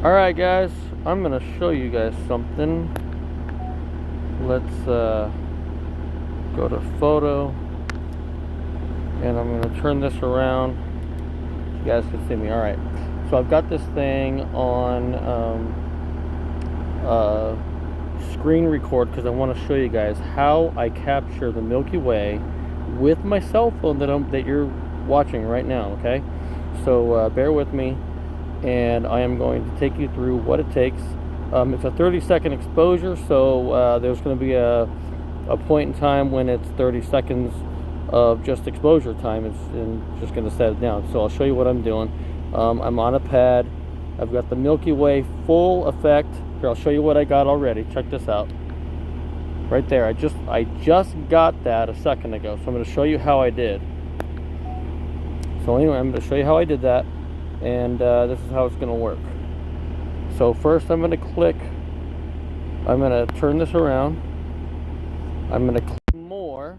Alright guys, I'm going to show you guys something. Let's go to photo, and I'm going to turn this around so you guys can see me. Alright, so I've got this thing on screen record because I want to show you guys how I capture the Milky Way with my cell phone that you're watching right now, okay? So bear with me, and I am going to take you through what it takes. It's a 30-second exposure, so there's going to be a point in time when it's 30 seconds of just exposure time. It's just going to set it down. So I'll show you what I'm doing. I'm on a pad. I've got the Milky Way full effect. Here, I'll show you what I got already. Check this out. Right there. I just got that a second ago. So I'm going to show you how I did. So anyway, I'm going to show you how I did that, and this is how it's going to work. So first I'm going to click, I'm going to turn this around, I'm going to click more,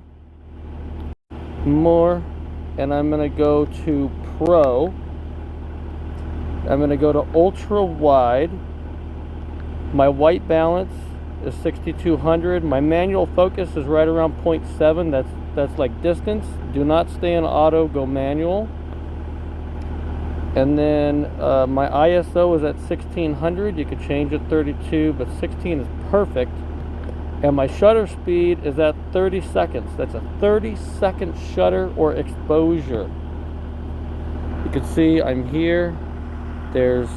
and I'm going to go to Pro. I'm going to go to Ultra Wide. My white balance is 6200. My manual focus is right around 0.7. That's like distance. Do not stay in auto, go manual. And then my ISO is at 1600. You could change it 32, but 16 is perfect. And my shutter speed is at 30 seconds. That's a 30-second shutter or exposure. You can see I'm here. There's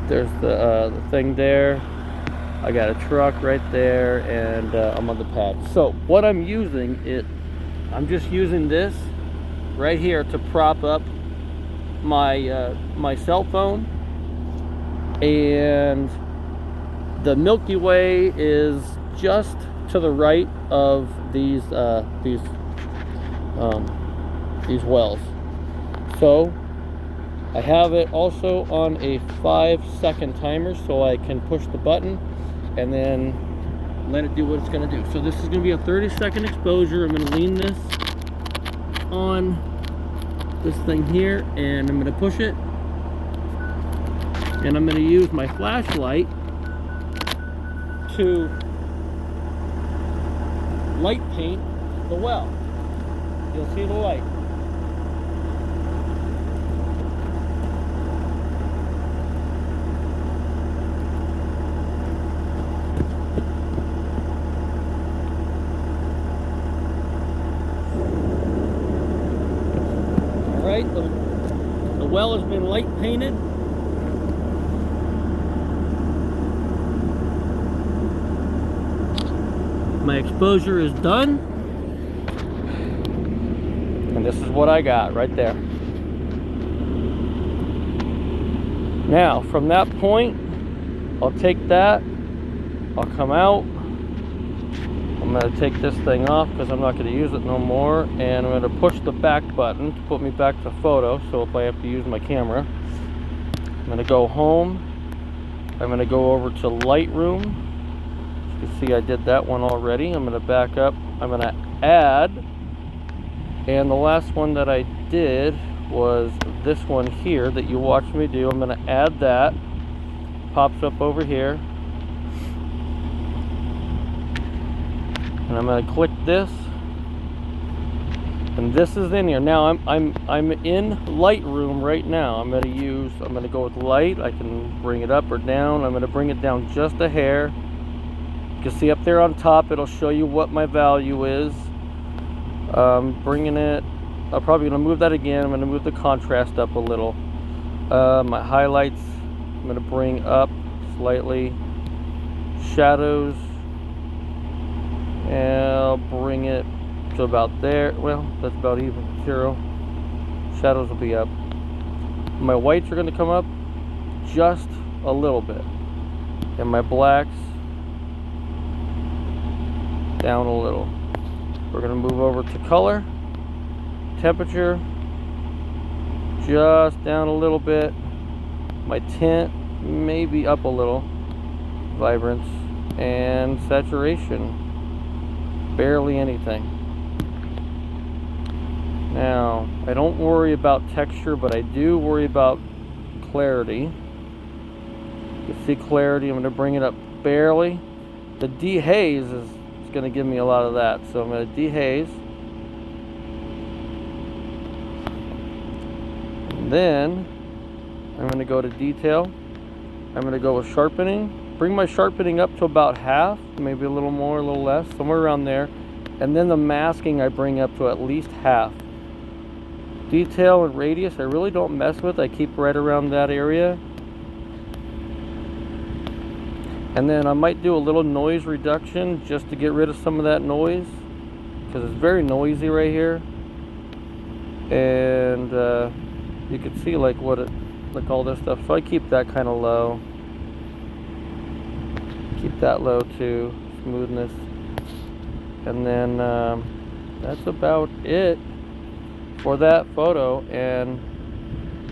the thing there. I got a truck right there, and I'm on the pad. So what I'm using I'm just using this right here to prop up my cell phone, and the Milky Way is just to the right of these wells. So I have it also on a 5-second timer, so I can push the button and then let it do what it's going to do. So this is going to be a 30-second exposure. I'm going to lean this on this thing here, and I'm going to push it, and I'm going to use my flashlight to light paint the well. You'll see the light. The well has been light painted. My exposure is done, and this is what I got right there. Now from that point, I'll take that, I'll come out, I'm going to take this thing off because I'm not going to use it no more, and I'm going to push the back button to put me back to photo. So if I have to use my camera, I'm going to go home. I'm going to go over to Lightroom. As you can see, I did that one already. I'm going to back up. I'm going to add, and the last one that I did was this one here that you watched me do. I'm going to add that. Pops up over here. And I'm going to click this, and this is in here. Now I'm in Lightroom right now. I'm going to go with light. I can bring it up or down. I'm going to bring it down just a hair. You can see up there on top, it'll show you what my value is. Bringing it, I'm probably going to move that again. I'm going to move the contrast up a little. My highlights, I'm going to bring up slightly. Shadows, and I'll bring it to about there. Well, that's about even, 0. Shadows will be up. My whites are going to come up just a little bit, and my blacks down a little. We're going to move over to color, temperature, just down a little bit. My tint maybe up a little, vibrance, and saturation barely anything. Now, I don't worry about texture, but I do worry about clarity. You can see clarity. I'm going to bring it up barely. The dehaze is going to give me a lot of that. So I'm going to dehaze. And then I'm going to go to detail. I'm going to go with sharpening. Bring my sharpening up to about half, maybe a little more, a little less, somewhere around there. And then the masking I bring up to at least half. Detail and radius I really don't mess with. I keep right around that area. And then I might do a little noise reduction just to get rid of some of that noise, because it's very noisy right here. And you can see like all this stuff. So I keep that kind of low. Keep that low too, smoothness. And then that's about it for that photo. And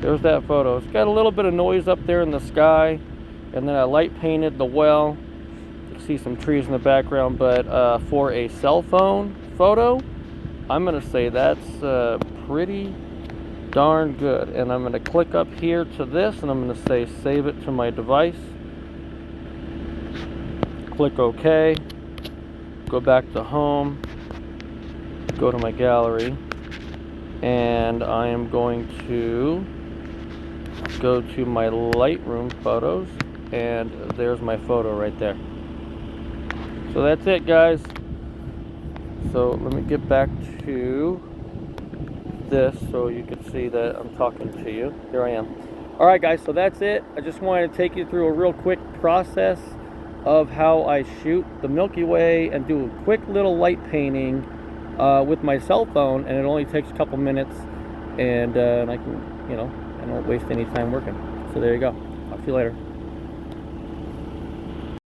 there's that photo. It's got a little bit of noise up there in the sky, and then I light painted the well. You can see some trees in the background, but for a cell phone photo, I'm gonna say that's pretty darn good. And I'm gonna click up here to this, and I'm gonna say save it to my device. Click OK. Go back to home. Go to my gallery, and I am going to go to my Lightroom photos, and there's my photo right there. So that's it, guys. So let me get back to this so you can see that I'm talking to you. Here I am. All right, guys, so that's it. I just wanted to take you through a real quick process of how I shoot the Milky Way and do a quick little light painting with my cell phone, and it only takes a couple minutes, and I can, I don't waste any time working. So there you go. Talk to you later.